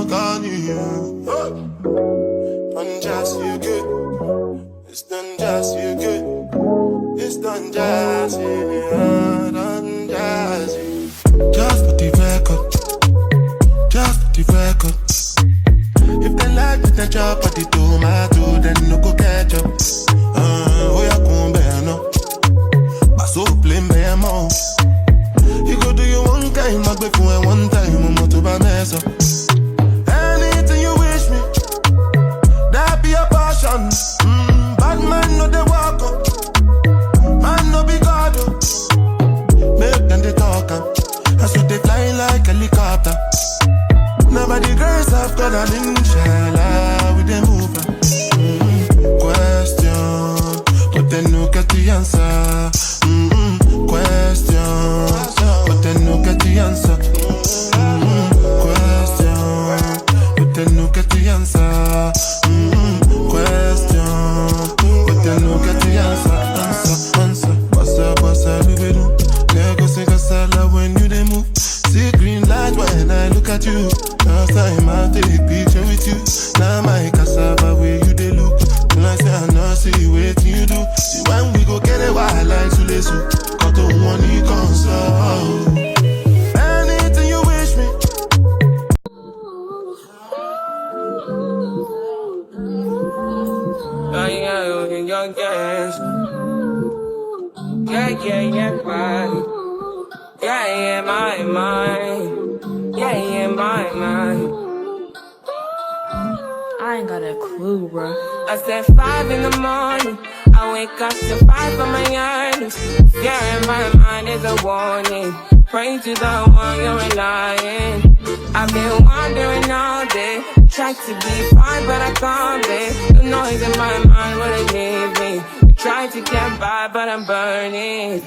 call you. Done just you good. It's done just you good. It's done just you. Done just you. Just for the record. Just for the record. If they like the job or the tomato, then no go catch up. Oh yeah, come bear no. But so plain bear more. You go do your one time, I go for one time, I'm to buy mess up. Anything you wish me, that be a passion. Bad man no they walk up, man no be God up. Make them they talk up, I saw they fly like helicopter. Nobody girls have got an inshallah with them move. Question, but they no get the answer. Question, but they no get the answer. Question, but they no get the answer. Question, but they no get the answer. Answer, bossa, do. Lego sing a salad when you they move. See green light when I look at you. Last time I take picture with you. Now my cassava where you they look. When I say I know, see what you do. See when we go get a wild like to listen. Got the one you console. Anything you wish me. Young gas. Yeah, fine. Yeah, my mind. Yeah, my mind. I ain't got a clue, bro. I said 5 in the morning. I wake up to 5 for my earnings. Yeah, in my mind is a warning. Pray to the one you're relying. I've been wandering all day. Tried to be fine, but I can't be. The noise in my mind wouldn't leave me. Tried to get by, but I'm burning.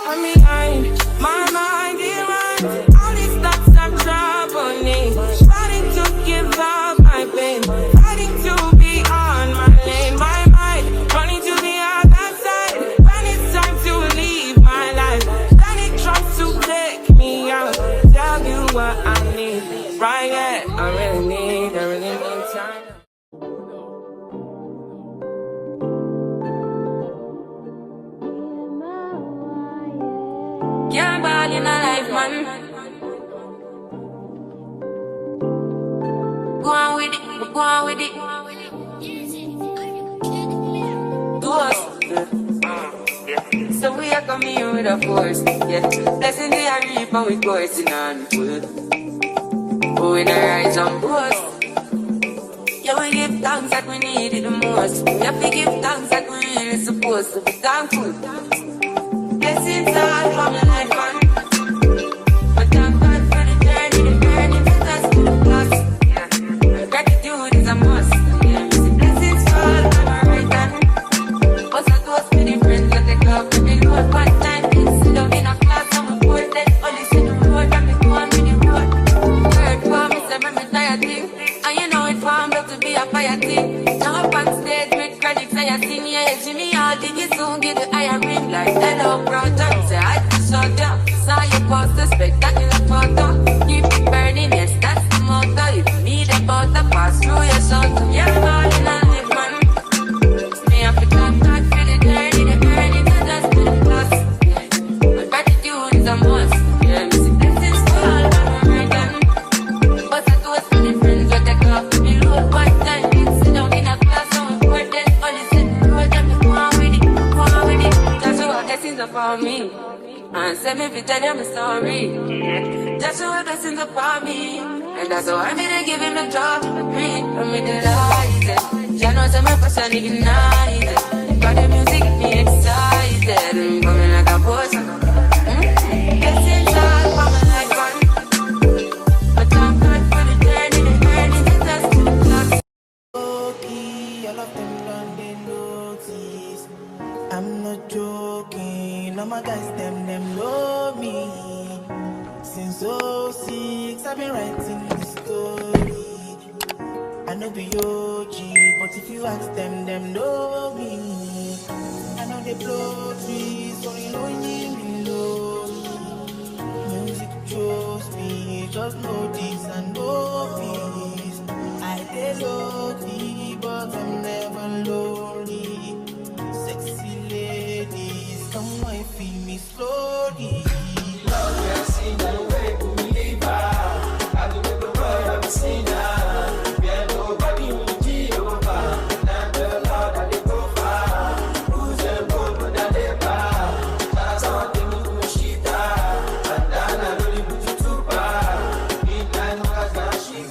I'm behind, my mind is right. All these thoughts have troubled me. Starting to give up my pain. Fighting to be on my lane. My mind running to the other side. When it's time to leave my life, then it tries to take me out. Tell you what I need. Right, yeah, I really need time. Can't ball in a life, man. Go on with it, go on with it. Do us. So we are coming here with a force, yeah. Blessing the reap and we coursing on full. Oh, in the rise and boast. Yeah, we give thanks that we need it the most. We have to give thanks that we really supposed to be thankful. Blessings all from the life, man. But thank God for the journey that us to the plus. Yeah, gratitude is a must. Yeah, blessings fall from our right hand. What's a toast with the friends that they club with the road. One time, kids sit down in a class and we pour that. Only see the road and we go on with the road. Word for me, say me tired thing. And you know it formed up to be a fire thing. Now up on stage with credits and you sing, yeah, Jimmy, all did you soon get the higher ring like hello, brother. Say I just shut down. Saw you post the spectacular photo. Keep it burning, yes, that's the motto. If you need a butter, pass through your shot. Yeah, I'm all in a live, man. Me have to thank God for the journey, the journey to just to the plus. Yeah, but gratitude is a must. Yeah, me see blessings to all of my right hand. What's a toast to the friends that they club to me road. One time, kids sit down in a class and we pour them. Only sit the road and we go on with it, go on with it. That's what blessings upon me. And send me to tell you my story. That's what blessings upon me. And that's how I'm gonna give him the job. Read from me delighted. You know some of us are ignited. Got the music get me excited. I'm coming like a boss. Blessings all for my life, man. But thank God for the journey that us to the plus. Okay, all of them done they notice. I'm not joking. All my guys, them know me. Since 06, I've been writing this story. I know be OG, but if you ask them know me. I know they blow trees, so you know you know me. Music chose me, just know this and know this. I did lonely, but I'm never lonely. Sexy ladies, come and feel me slowly. Love me, I see no way to believe her. I do the world I've seen her. Yeah, nobody will be over. And the Lord that they go far. Who's the gold when they bar? That's how they move to shit. And then I really put you to bar. Midnight, no, I can't shit.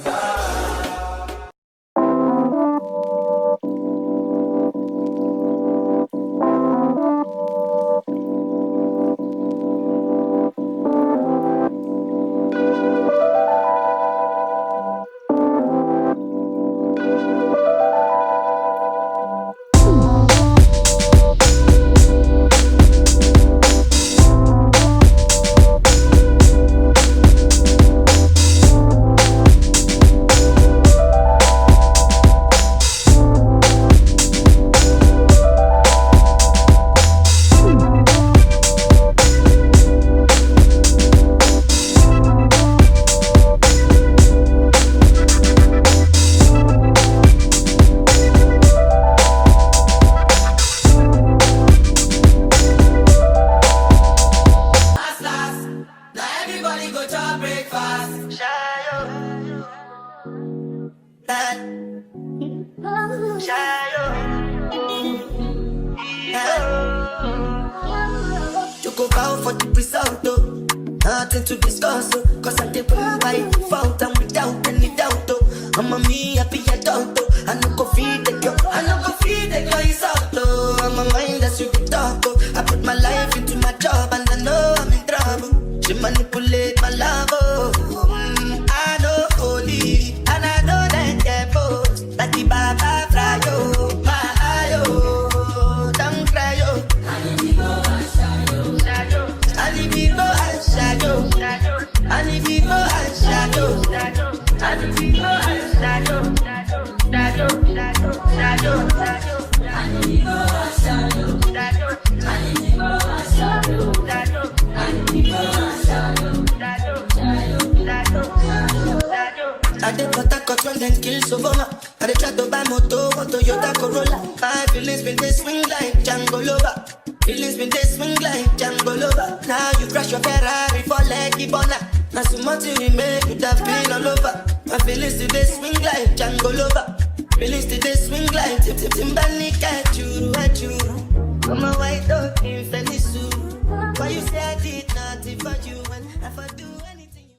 Now everybody go to breakfast. Shayo. That. Shayo. You go bow for the result, though. Nothing to discuss, oh. Cause I did win by default and without any doubt, oh. I'm a me happy adult, oh. I no go feed the girl, I no go feed the girl, it's out, oh. I'm a mind that's you can talk, oh. I put my life into my job and I know I'm in trouble. She manipulate my love, oh. I know holy, and I know that devil. That the Baba fry, oh. My eye, oh. Don't cry, oh. I need to go and shadow. I need to go and shadow. I need to go and shadow. I need to go and shadow. I need to go and shadow. I did what I got when then kill Sovoma. I did try to buy moto, one Toyota Corolla. My feelings been they swing like Django Lover. Feelings been they swing like Django Lover. Now you crash your Ferrari for Leggy Bona. Now so much you make you have been all over. My feelings today swing like Django Lover. Feelings today swing like Timberlake at you. I'm a white dog in Felisu. Why you say I did nothing for you when I do?